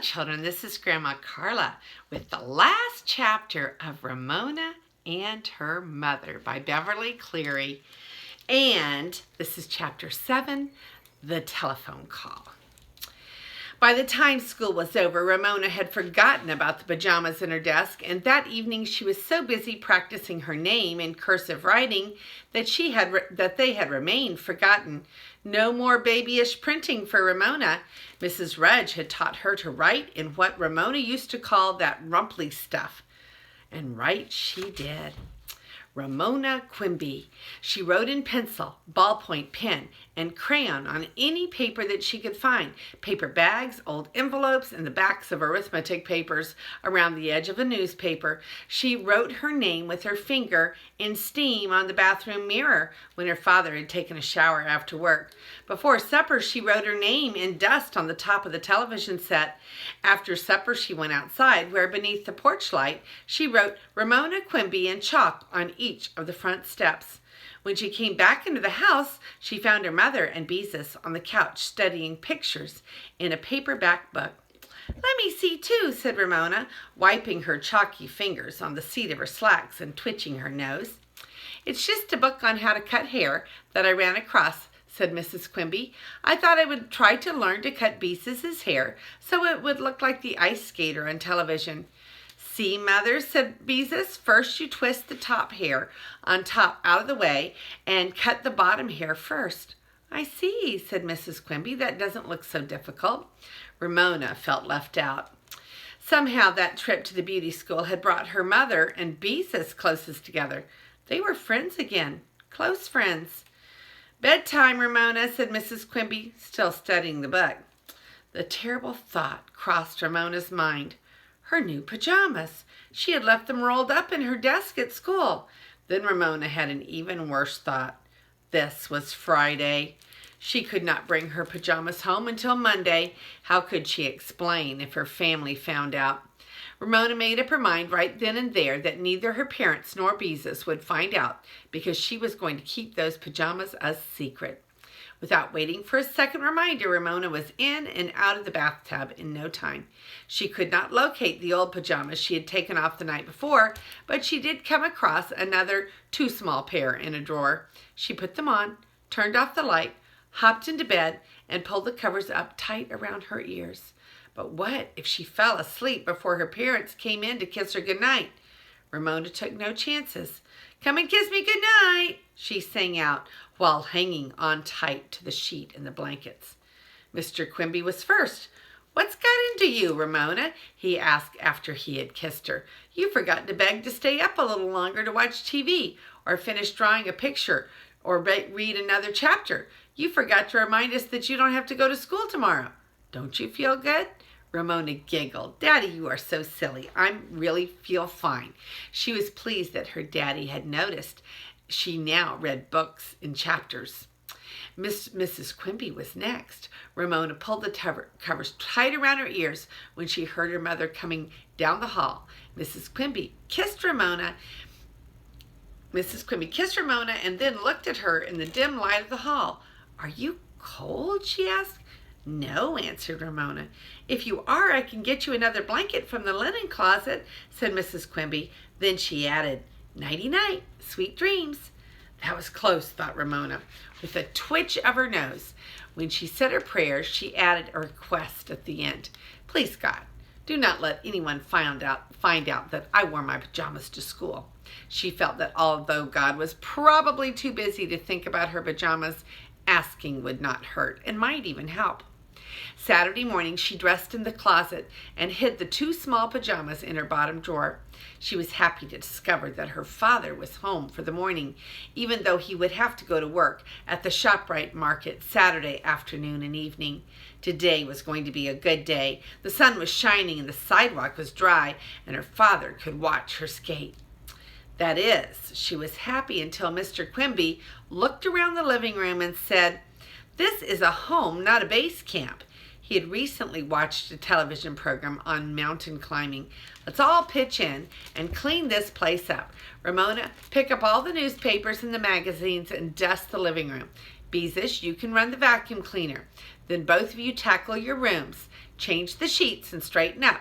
Children, this is Grandma Carla with the last chapter of Ramona and Her Mother by Beverly Cleary. And this is chapter 7, The Telephone Call. By the time school was over, Ramona had forgotten about the pajamas in her desk, and that evening she was so busy practicing her name in cursive writing that they had remained forgotten. No more babyish printing for Ramona. Mrs. Rudge had taught her to write in what Ramona used to call that rumply stuff. And write she did. Ramona Quimby. She wrote in pencil, ballpoint pen, and crayon on any paper that she could find. Paper bags, old envelopes, and the backs of arithmetic papers around the edge of a newspaper. She wrote her name with her finger in steam on the bathroom mirror when her father had taken a shower after work. Before supper, she wrote her name in dust on the top of the television set. After supper, she went outside, where beneath the porch light, she wrote Ramona Quimby in chalk on each of the front steps. When she came back into the house, she found her mother and Beezus on the couch studying pictures in a paperback book. "Let me see too," said Ramona, wiping her chalky fingers on the seat of her slacks and twitching her nose. "It's just a book on how to cut hair that I ran across," said Mrs. Quimby. "I thought I would try to learn to cut Beezus's hair so it would look like the ice skater on television." "See, Mother," said Beezus, "first you twist the top hair on top out of the way and cut the bottom hair first." "I see," said Mrs. Quimby. "That doesn't look so difficult." Ramona felt left out. Somehow that trip to the beauty school had brought her mother and Beezus closest together. They were friends again, close friends. "Bedtime, Ramona," said Mrs. Quimby, still studying the book. The terrible thought crossed Ramona's mind. Her new pajamas. She had left them rolled up in her desk at school. Then Ramona had an even worse thought. This was Friday. She could not bring her pajamas home until Monday. How could she explain if her family found out? Ramona made up her mind right then and there that neither her parents nor Beezus would find out, because she was going to keep those pajamas a secret. Without waiting for a second reminder, Ramona was in and out of the bathtub in no time. She could not locate the old pajamas she had taken off the night before, but she did come across another too small pair in a drawer. She put them on, turned off the light, hopped into bed, and pulled the covers up tight around her ears. But what if she fell asleep before her parents came in to kiss her goodnight? Ramona took no chances. "Come and kiss me goodnight," she sang out, while hanging on tight to the sheet and the blankets. Mr. Quimby was first. "What's got into you, Ramona?" he asked after he had kissed her. "You forgot to beg to stay up a little longer to watch TV, or finish drawing a picture, or read another chapter. You forgot to remind us that you don't have to go to school tomorrow. Don't you feel good?" Ramona giggled. "Daddy, you are so silly. I really feel fine." She was pleased that her daddy had noticed. She now read books in chapters. Mrs. Quimby was next. Ramona pulled the covers tight around her ears when she heard her mother coming down the hall. Mrs. Quimby kissed Ramona and then looked at her in the dim light of the hall. "Are you cold?" she asked. "No," answered Ramona. "If you are, I can get you another blanket from the linen closet," said Mrs. Quimby. Then she added, "Nighty-night, sweet dreams." That was close, thought Ramona, with a twitch of her nose. When she said her prayers, she added a request at the end. "Please, God, do not let anyone find out that I wore my pajamas to school." She felt that although God was probably too busy to think about her pajamas, asking would not hurt and might even help. Saturday morning, she dressed in the closet and hid the two small pajamas in her bottom drawer. She was happy to discover that her father was home for the morning, even though he would have to go to work at the ShopRite market Saturday afternoon and evening. Today was going to be a good day. The sun was shining and the sidewalk was dry, and her father could watch her skate. That is, she was happy until Mr. Quimby looked around the living room and said, "This is a home, not a base camp." He had recently watched a television program on mountain climbing. "Let's all pitch in and clean this place up. Ramona, pick up all the newspapers and the magazines and dust the living room. Beezus, you can run the vacuum cleaner. Then both of you tackle your rooms. Change the sheets and straighten up.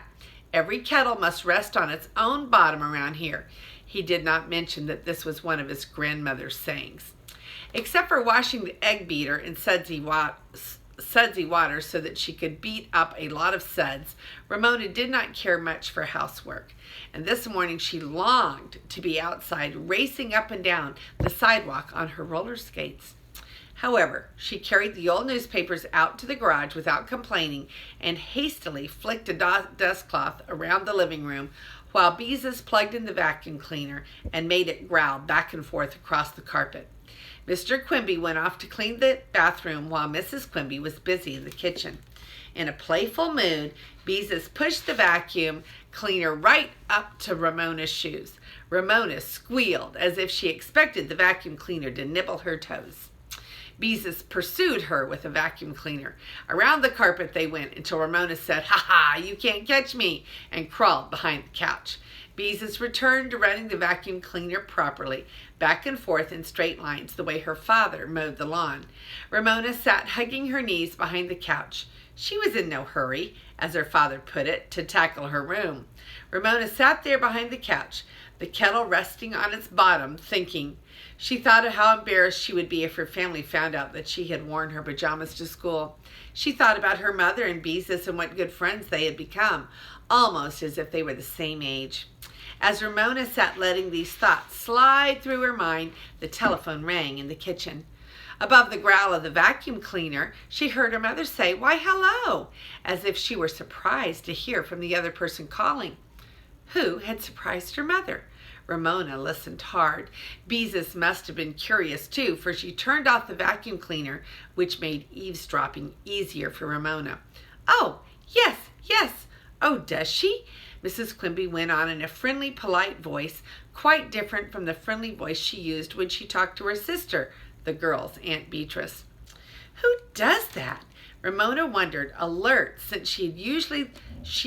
Every kettle must rest on its own bottom around here." He did not mention that this was one of his grandmother's sayings. Except for washing the egg beater in sudsy water so that she could beat up a lot of suds, Ramona did not care much for housework. And this morning she longed to be outside racing up and down the sidewalk on her roller skates. However, she carried the old newspapers out to the garage without complaining and hastily flicked a dust cloth around the living room while Beezus plugged in the vacuum cleaner and made it growl back and forth across the carpet. Mr. Quimby went off to clean the bathroom while Mrs. Quimby was busy in the kitchen. In a playful mood, Beezus pushed the vacuum cleaner right up to Ramona's shoes. Ramona squealed as if she expected the vacuum cleaner to nibble her toes. Beezus pursued her with a vacuum cleaner. Around the carpet they went until Ramona said, "Ha ha, you can't catch me," and crawled behind the couch. Beezus returned to running the vacuum cleaner properly, back and forth in straight lines, the way her father mowed the lawn. Ramona sat hugging her knees behind the couch. She was in no hurry, as her father put it, to tackle her room. Ramona sat there behind the couch, the kettle resting on its bottom, thinking. She thought of how embarrassed she would be if her family found out that she had worn her pajamas to school. She thought about her mother and Beezus and what good friends they had become, almost as if they were the same age. As Ramona sat letting these thoughts slide through her mind, the telephone rang in the kitchen. Above the growl of the vacuum cleaner, she heard her mother say, "Why, hello," as if she were surprised to hear from the other person calling. Who had surprised her mother? Ramona listened hard. Beezus must have been curious too, for she turned off the vacuum cleaner, which made eavesdropping easier for Ramona. "Oh, yes, yes. Oh, does she?" Mrs. Quimby went on in a friendly, polite voice, quite different from the friendly voice she used when she talked to her sister, the girl's Aunt Beatrice. Who does that? Ramona wondered, alert, since she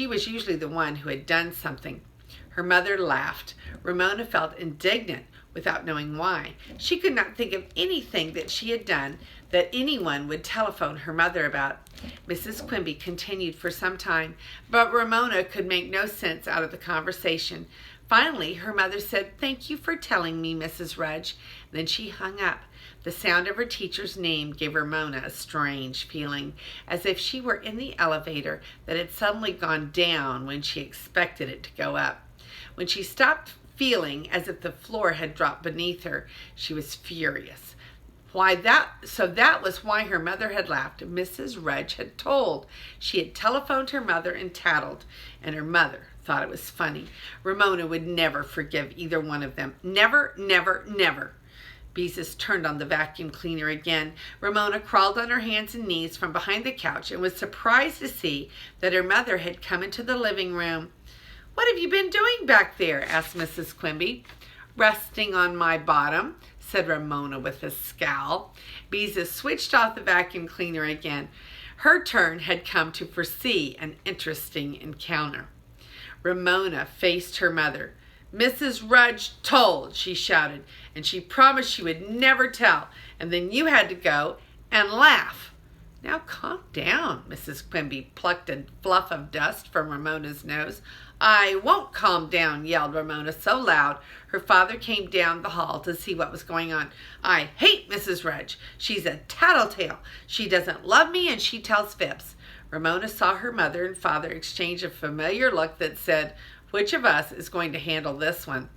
was usually the one who had done something. Her mother laughed. Ramona felt indignant without knowing why. She could not think of anything that she had done that anyone would telephone her mother about. Mrs. Quimby continued for some time, but Ramona could make no sense out of the conversation. Finally, her mother said, "Thank you for telling me, Mrs. Rudge." Then she hung up. The sound of her teacher's name gave Ramona a strange feeling, as if she were in the elevator that had suddenly gone down when she expected it to go up. When she stopped feeling as if the floor had dropped beneath her, she was furious. That was why her mother had laughed. Mrs. Rudge had told. She had telephoned her mother and tattled, and her mother thought it was funny. Ramona would never forgive either one of them. Never, never, never. Beezus turned on the vacuum cleaner again. Ramona crawled on her hands and knees from behind the couch and was surprised to see that her mother had come into the living room. "What have you been doing back there?" asked Mrs. Quimby. "Resting on my bottom," said Ramona with a scowl. Beezus switched off the vacuum cleaner again. Her turn had come to foresee an interesting encounter. Ramona faced her mother. "Mrs. Rudge told," she shouted, "and she promised she would never tell, and then you had to go and laugh." "Now calm down." Mrs. Quimby plucked a fluff of dust from Ramona's nose. "I won't calm down," yelled Ramona so loud her father came down the hall to see what was going on. "I hate Mrs. Rudge. She's a tattletale. She doesn't love me and she tells fibs." Ramona saw her mother and father exchange a familiar look that said, "Which of us is going to handle this one?"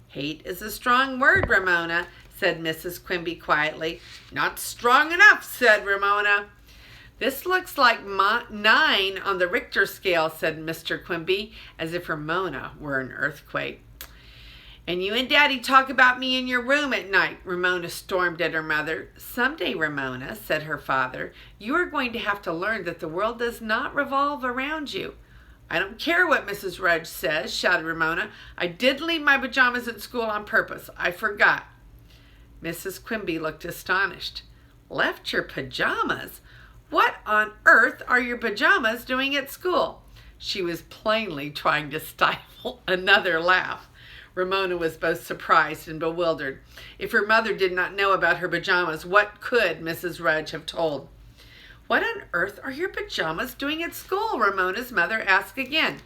"Hate is a strong word, Ramona," said Mrs. Quimby quietly. "Not strong enough," said Ramona. "This looks like 9 on the Richter scale," said Mr. Quimby, as if Ramona were an earthquake. "And you and Daddy talk about me in your room at night," Ramona stormed at her mother. "Someday, Ramona," said her father, "you are going to have to learn that the world does not revolve around you." "I don't care what Mrs. Rudge says," shouted Ramona. "I did leave my pajamas at school on purpose. I forgot." Mrs. Quimby looked astonished. "Left your pajamas? What on earth are your pajamas doing at school?" She was plainly trying to stifle another laugh. Ramona was both surprised and bewildered. If her mother did not know about her pajamas, what could Mrs. Rudge have told? "What on earth are your pajamas doing at school?" Ramona's mother asked again.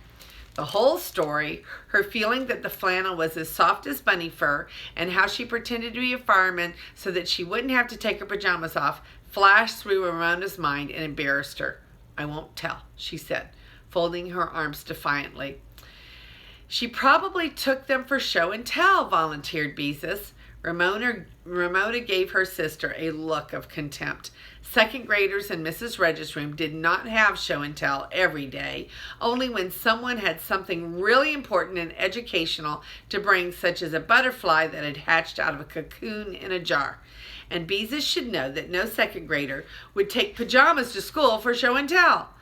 The whole story, her feeling that the flannel was as soft as bunny fur, and how she pretended to be a fireman so that she wouldn't have to take her pajamas off, flashed through Ramona's mind and embarrassed her. "I won't tell," she said, folding her arms defiantly. "She probably took them for show and tell," volunteered Beezus. Ramona gave her sister a look of contempt. Second graders in Mrs. Regg's room did not have show and tell every day, only when someone had something really important and educational to bring, such as a butterfly that had hatched out of a cocoon in a jar. And Beezus should know that no second grader would take pajamas to school for show and tell.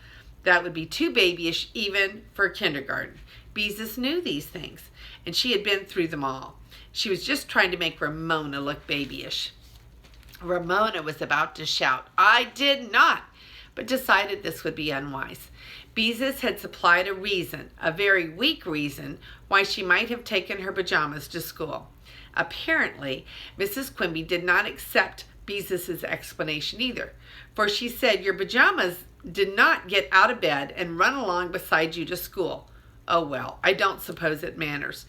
That would be too babyish even for kindergarten. Beezus knew these things, and she had been through them all. She was just trying to make Ramona look babyish. Ramona was about to shout, "I did not," but decided this would be unwise. Beezus had supplied a reason, a very weak reason, why she might have taken her pajamas to school. Apparently, Mrs. Quimby did not accept Beezus's explanation either, for she said, "Your pajamas did not get out of bed and run along beside you to school." "Oh well, I don't suppose it matters."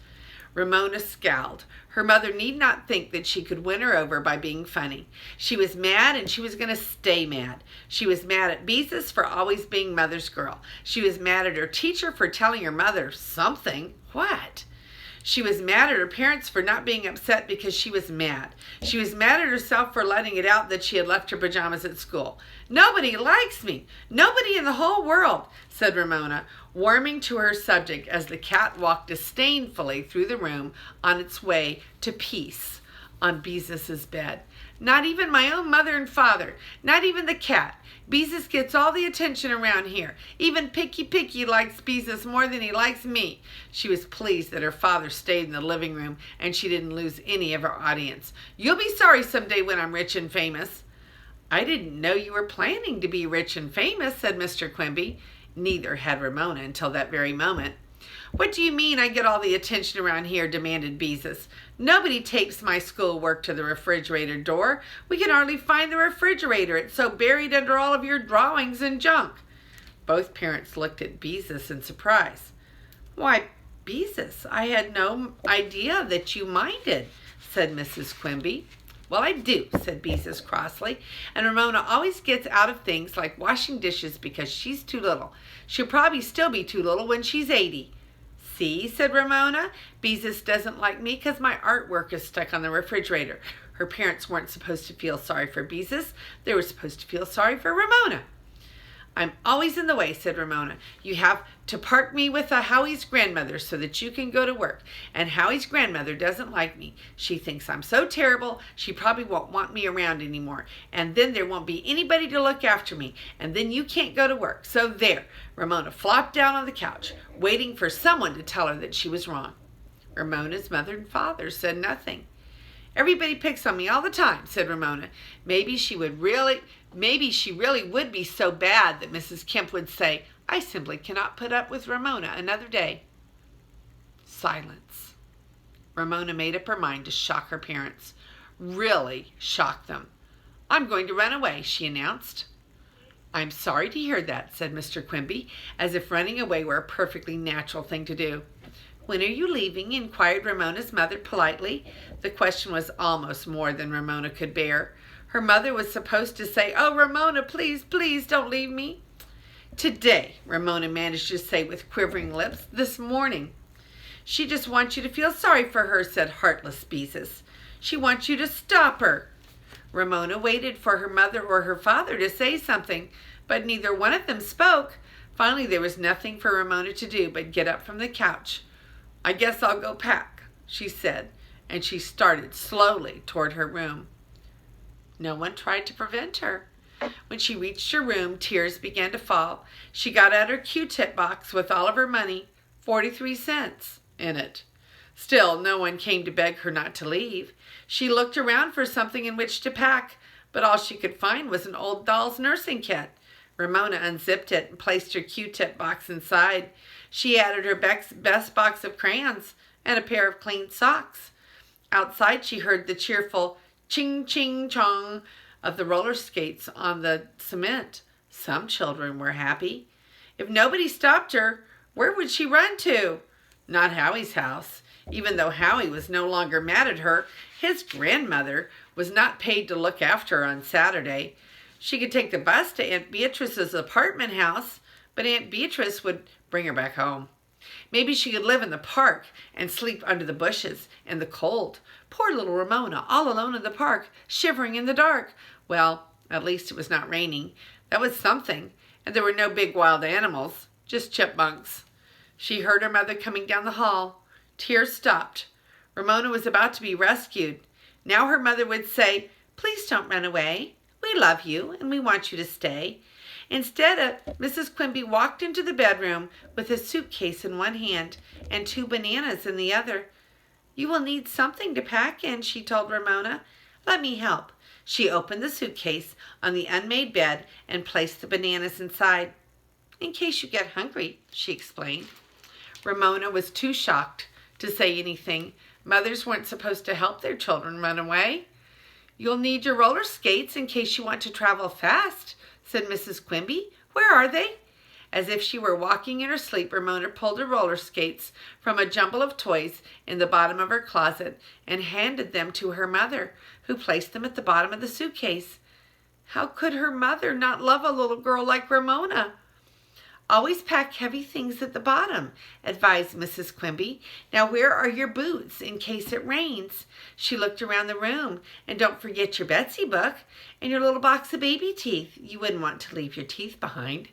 Ramona scowled. Her mother need not think that she could win her over by being funny. She was mad, and she was going to stay mad. She was mad at Beezus for always being mother's girl. She was mad at her teacher for telling her mother something. What? She was mad at her parents for not being upset because she was mad. She was mad at herself for letting it out that she had left her pajamas at school. "Nobody likes me. Nobody in the whole world," said Ramona, warming to her subject as the cat walked disdainfully through the room on its way to peace on Beezus's bed. "Not even my own mother and father. Not even the cat. Beezus gets all the attention around here. Even Picky likes Beezus more than he likes me." She was pleased that her father stayed in the living room and she didn't lose any of her audience. "You'll be sorry someday when I'm rich and famous." "I didn't know you were planning to be rich and famous," said Mr. Quimby. Neither had Ramona until that very moment. "What do you mean I get all the attention around here?" demanded Beezus. "Nobody tapes my schoolwork to the refrigerator door. We can hardly find the refrigerator. It's so buried under all of your drawings and junk." Both parents looked at Beezus in surprise. "Why, Beezus, I had no idea that you minded," said Mrs. Quimby. "Well, I do," said Beezus crossly, "and Ramona always gets out of things like washing dishes because she's too little. She'll probably still be too little when she's 80. "See," said Ramona, "Beezus doesn't like me because my artwork is stuck on the refrigerator." Her parents weren't supposed to feel sorry for Beezus. They were supposed to feel sorry for Ramona. "I'm always in the way," said Ramona. "You have to park me with Howie's grandmother so that you can go to work. And Howie's grandmother doesn't like me. She thinks I'm so terrible, she probably won't want me around anymore. And then there won't be anybody to look after me. And then you can't go to work. So there." Ramona flopped down on the couch, waiting for someone to tell her that she was wrong. Ramona's mother and father said nothing. "Everybody picks on me all the time," said Ramona. Maybe she really would be so bad that Mrs. Kemp would say, "I simply cannot put up with Ramona another day." Silence. Ramona made up her mind to shock her parents. Really shock them. "I'm going to run away," she announced. "I'm sorry to hear that," said Mr. Quimby, as if running away were a perfectly natural thing to do. "When are you leaving?" inquired Ramona's mother politely. The question was almost more than Ramona could bear. Her mother was supposed to say, "Oh, Ramona, please, please don't leave me." "Today," Ramona managed to say with quivering lips. "This morning." "She just wants you to feel sorry for her," said heartless Beezus. "She wants you to stop her." Ramona waited for her mother or her father to say something, but neither one of them spoke. Finally, there was nothing for Ramona to do but get up from the couch. "I guess I'll go pack," she said, and she started slowly toward her room. No one tried to prevent her. When she reached her room, tears began to fall. She got out her Q-tip box with all of her money, 43 cents, in it. Still, no one came to beg her not to leave. She looked around for something in which to pack, but all she could find was an old doll's nursing kit. Ramona unzipped it and placed her Q-tip box inside. She added her best box of crayons and a pair of clean socks. Outside, she heard the cheerful ching ching chong of the roller skates on the cement. Some children were happy. If nobody stopped her, where would she run to? Not Howie's house. Even though Howie was no longer mad at her, his grandmother was not paid to look after her on Saturday. She could take the bus to Aunt Beatrice's apartment house, but Aunt Beatrice would bring her back home. Maybe she could live in the park and sleep under the bushes in the cold. Poor little Ramona, all alone in the park, shivering in the dark. Well, at least it was not raining. That was something. And there were no big wild animals, just chipmunks. She heard her mother coming down the hall. Tears stopped. Ramona was about to be rescued. Now her mother would say, "Please don't run away. We love you and we want you to stay." Instead, Mrs. Quimby walked into the bedroom with a suitcase in one hand and 2 bananas in the other. "You will need something to pack in," she told Ramona. "Let me help." She opened the suitcase on the unmade bed and placed the bananas inside. "In case you get hungry," she explained. Ramona was too shocked to say anything. Mothers weren't supposed to help their children run away. "You'll need your roller skates in case you want to travel fast," said Mrs. Quimby. "Where are they?" As if she were walking in her sleep, Ramona pulled her roller skates from a jumble of toys in the bottom of her closet and handed them to her mother, who placed them at the bottom of the suitcase. How could her mother not love a little girl like Ramona? "Always pack heavy things at the bottom," advised Mrs. Quimby. "Now where are your boots in case it rains?" She looked around the room. "And don't forget your Betsy book and your little box of baby teeth. You wouldn't want to leave your teeth behind."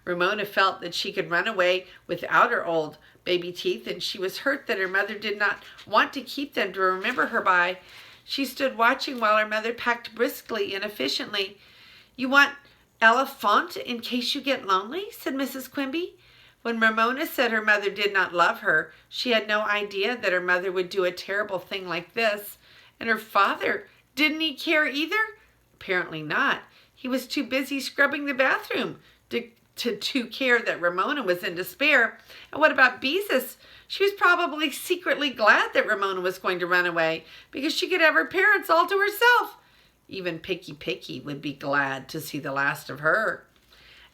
Ramona felt that she could run away without her old baby teeth, and she was hurt that her mother did not want to keep them to remember her by. She stood watching while her mother packed briskly and efficiently. "You want Elephant in case you get lonely?" said Mrs. Quimby. When Ramona said her mother did not love her, she had no idea that her mother would do a terrible thing like this. And her father, didn't he care either? Apparently not. He was too busy scrubbing the bathroom to care that Ramona was in despair. And what about Beezus? She was probably secretly glad that Ramona was going to run away because she could have her parents all to herself. Even Picky would be glad to see the last of her.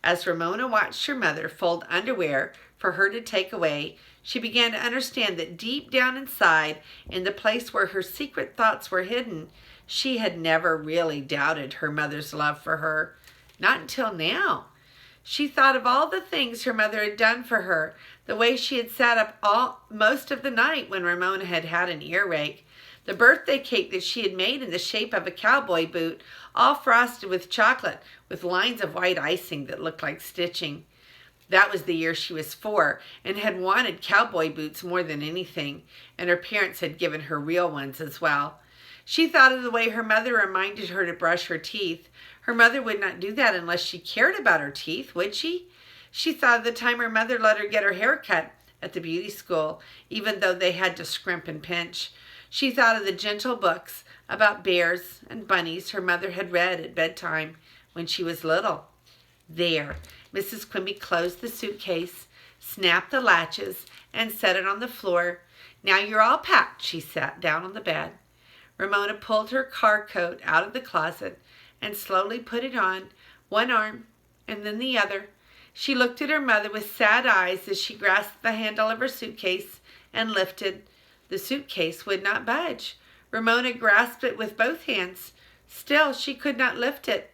As Ramona watched her mother fold underwear for her to take away, she began to understand that deep down inside, in the place where her secret thoughts were hidden, she had never really doubted her mother's love for her. Not until now. She thought of all the things her mother had done for her, the way she had sat up most of the night when Ramona had had an earache, the birthday cake that she had made in the shape of a cowboy boot, all frosted with chocolate, with lines of white icing that looked like stitching. That was the year she was 4 and had wanted cowboy boots more than anything, and her parents had given her real ones as well. She thought of the way her mother reminded her to brush her teeth. Her mother would not do that unless she cared about her teeth, would she? She thought of the time her mother let her get her hair cut at the beauty school, even though they had to scrimp and pinch. She thought of the gentle books about bears and bunnies her mother had read at bedtime when she was little. There, Mrs. Quimby closed the suitcase, snapped the latches, and set it on the floor. "Now you're all packed," she sat down on the bed. Ramona pulled her car coat out of the closet and slowly put it on, one arm and then the other. She looked at her mother with sad eyes as she grasped the handle of her suitcase and lifted. The suitcase would not budge. Ramona grasped it with both hands. Still, she could not lift it.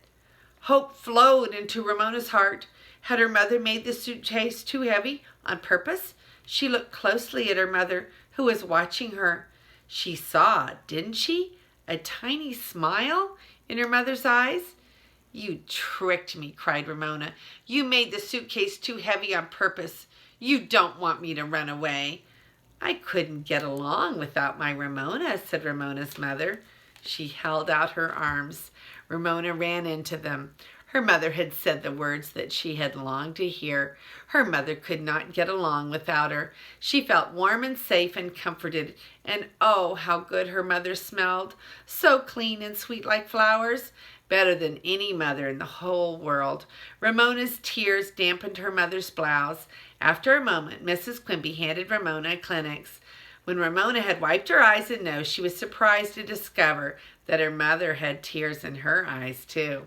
Hope flowed into Ramona's heart. Had her mother made the suitcase too heavy on purpose? She looked closely at her mother, who was watching her. She saw, didn't she, a tiny smile in her mother's eyes? "You tricked me," cried Ramona. "You made the suitcase too heavy on purpose. You don't want me to run away." "I couldn't get along without my Ramona," said Ramona's mother. She held out her arms. Ramona ran into them. Her mother had said the words that she had longed to hear. Her mother could not get along without her. She felt warm and safe and comforted. And oh, how good her mother smelled. So clean and sweet like flowers. Better than any mother in the whole world. Ramona's tears dampened her mother's blouse. After a moment, Mrs. Quimby handed Ramona a Kleenex. When Ramona had wiped her eyes and nose, she was surprised to discover that her mother had tears in her eyes too.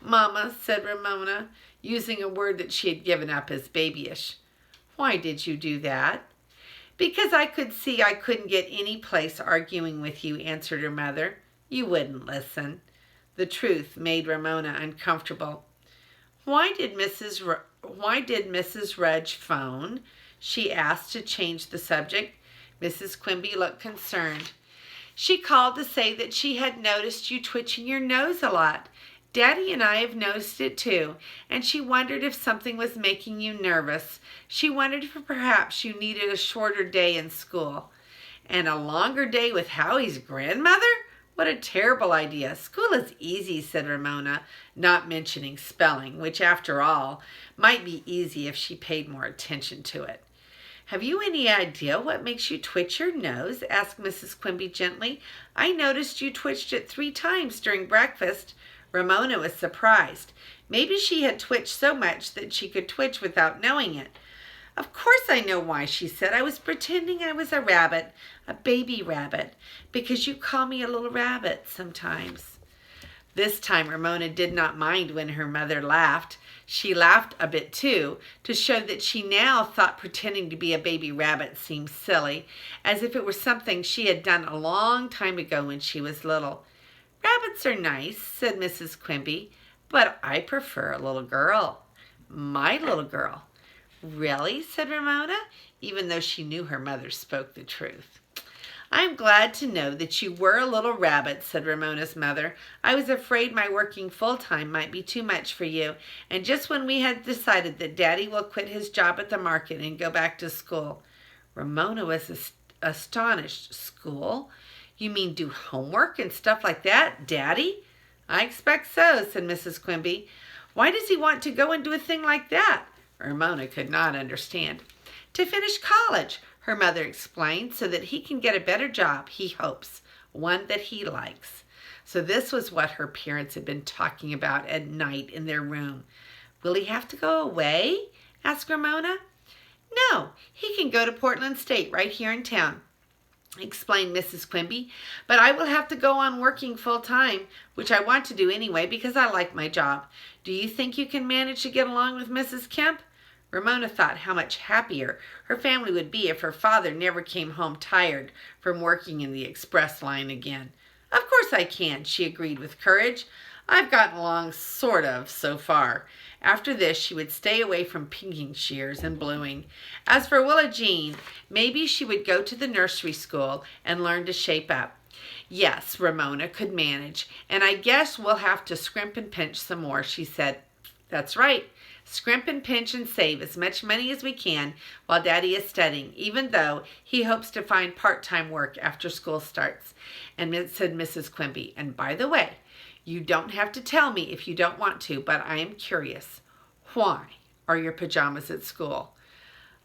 "Mama," said Ramona, using a word that she had given up as babyish. "Why did you do that?" "Because I could see I couldn't get any place arguing with you," answered her mother. "You wouldn't listen." The truth made Ramona uncomfortable. Why did Mrs. Rudge phone?" she asked to change the subject. Mrs. Quimby looked concerned. "She called to say that she had noticed you twitching your nose a lot. Daddy and I have noticed it too, and she wondered if something was making you nervous. She wondered if perhaps you needed a shorter day in school." "And a longer day with Howie's grandmother? What a terrible idea. School is easy," said Ramona, not mentioning spelling, which after all might be easy if she paid more attention to it. "Have you any idea what makes you twitch your nose?" asked Mrs. Quimby gently. "I noticed you twitched it 3 times during breakfast." Ramona was surprised. Maybe she had twitched so much that she could twitch without knowing it. "Of course I know why," she said. "I was pretending I was a rabbit, a baby rabbit, because you call me a little rabbit sometimes." This time Ramona did not mind when her mother laughed. She laughed a bit too, to show that she now thought pretending to be a baby rabbit seemed silly, as if it were something she had done a long time ago when she was little. "Rabbits are nice," said Mrs. Quimby, "but I prefer a little girl. My little girl." "Really?" said Ramona, even though she knew her mother spoke the truth. "I'm glad to know that you were a little rabbit," said Ramona's mother. "I was afraid my working full-time might be too much for you, and just when we had decided that Daddy will quit his job at the market and go back to school." Ramona was astonished. "School? You mean do homework and stuff like that? Daddy?" "I expect so," said Mrs. Quimby. "Why does he want to go and do a thing like that?" Ramona could not understand. "To finish college," her mother explained, "so that he can get a better job, he hopes, one that he likes." So this was what her parents had been talking about at night in their room. "Will he have to go away?" asked Ramona. "No, he can go to Portland State right here in town," explained Mrs. Quimby, "but I will have to go on working full-time, which I want to do anyway because I like my job. Do you think you can manage to get along with Mrs. Kemp?" Ramona thought how much happier her family would be if her father never came home tired from working in the express line again. "Of course I can," she agreed with courage. "I've gotten along sort of so far." After this she would stay away from pinking shears and bluing. As for Willa Jean, maybe she would go to the nursery school and learn to shape up. Yes, Ramona could manage, "and I guess we'll have to scrimp and pinch some more," she said. "That's right. Scrimp and pinch and save as much money as we can while Daddy is studying, even though he hopes to find part-time work after school starts." And said Mrs. Quimby, "And by the way, you don't have to tell me if you don't want to, but I am curious. Why are your pajamas at school?"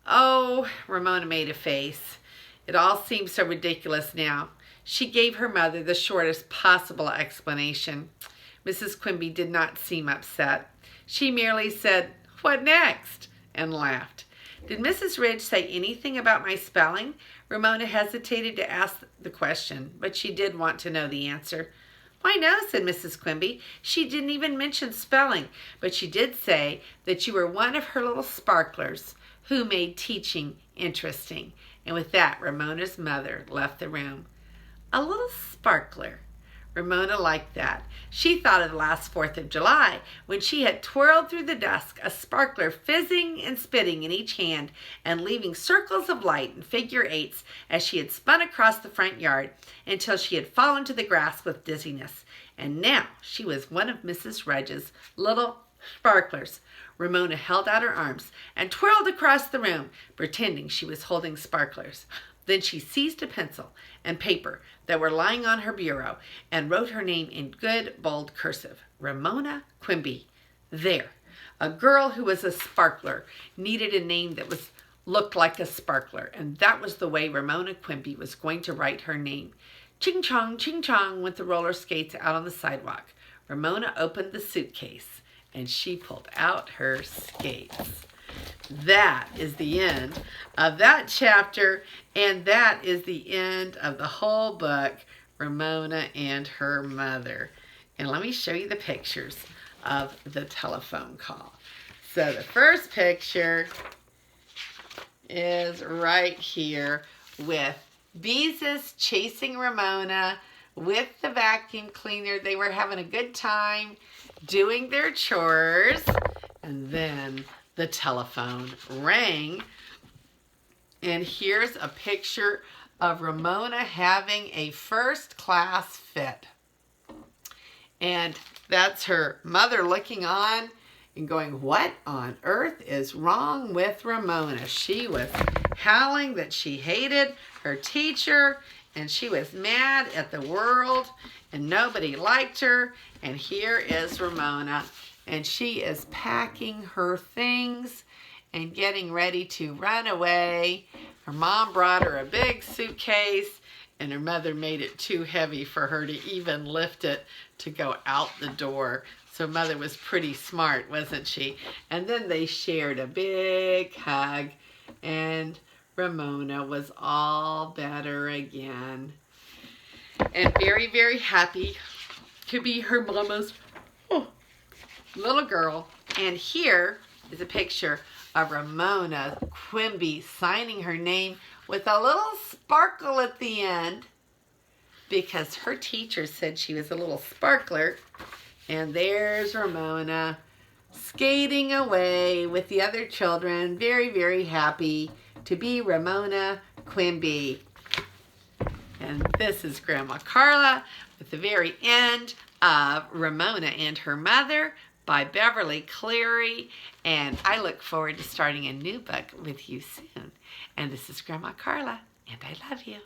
"Oh," Ramona made a face. It all seemed so ridiculous now. She gave her mother the shortest possible explanation. Mrs. Quimby did not seem upset. She merely said, "What next?" and laughed. "Did Mrs. Ridge say anything about my spelling?" Ramona hesitated to ask the question, but she did want to know the answer. "Why, no," said Mrs. Quimby. "She didn't even mention spelling, but she did say that you were one of her little sparklers who made teaching interesting." And with that, Ramona's mother left the room. A little sparkler. Ramona liked that. She thought of the last 4th of July when she had twirled through the dusk, a sparkler fizzing and spitting in each hand and leaving circles of light and figure-8s as she had spun across the front yard until she had fallen to the grass with dizziness. And now she was one of Mrs. Rudge's little sparklers. Ramona held out her arms and twirled across the room, pretending she was holding sparklers. Then she seized a pencil and paper that were lying on her bureau and wrote her name in good, bold cursive. Ramona Quimby. There. A girl who was a sparkler needed a name that looked like a sparkler, and that was the way Ramona Quimby was going to write her name. Ching chong went the roller skates out on the sidewalk. Ramona opened the suitcase and she pulled out her skates. That is the end of that chapter, and that is the end of the whole book, Ramona and Her Mother. And let me show you the pictures of the telephone call. So the first picture is right here with Beezus chasing Ramona with the vacuum cleaner. They were having a good time doing their chores, and then the telephone rang. And here's a picture of Ramona having a first-class fit. And that's her mother looking on and going, what on earth is wrong with Ramona? She was howling that she hated her teacher, and she was mad at the world, and nobody liked her. And here is Ramona, and she is packing her things and getting ready to run away. Her mom brought her a big suitcase, and her mother made it too heavy for her to even lift it to go out the door. So mother was pretty smart, wasn't she? And then they shared a big hug, and Ramona was all better again. And very, very happy to be her mama's little girl. And here is a picture of Ramona Quimby signing her name with a little sparkle at the end, because her teacher said she was a little sparkler. And there's Ramona skating away with the other children, very, very happy to be Ramona Quimby. And this is Grandma Carla with the very end of Ramona and Her Mother by Beverly Cleary. And I look forward to starting a new book with you soon. And this is Grandma Carla, and I love you.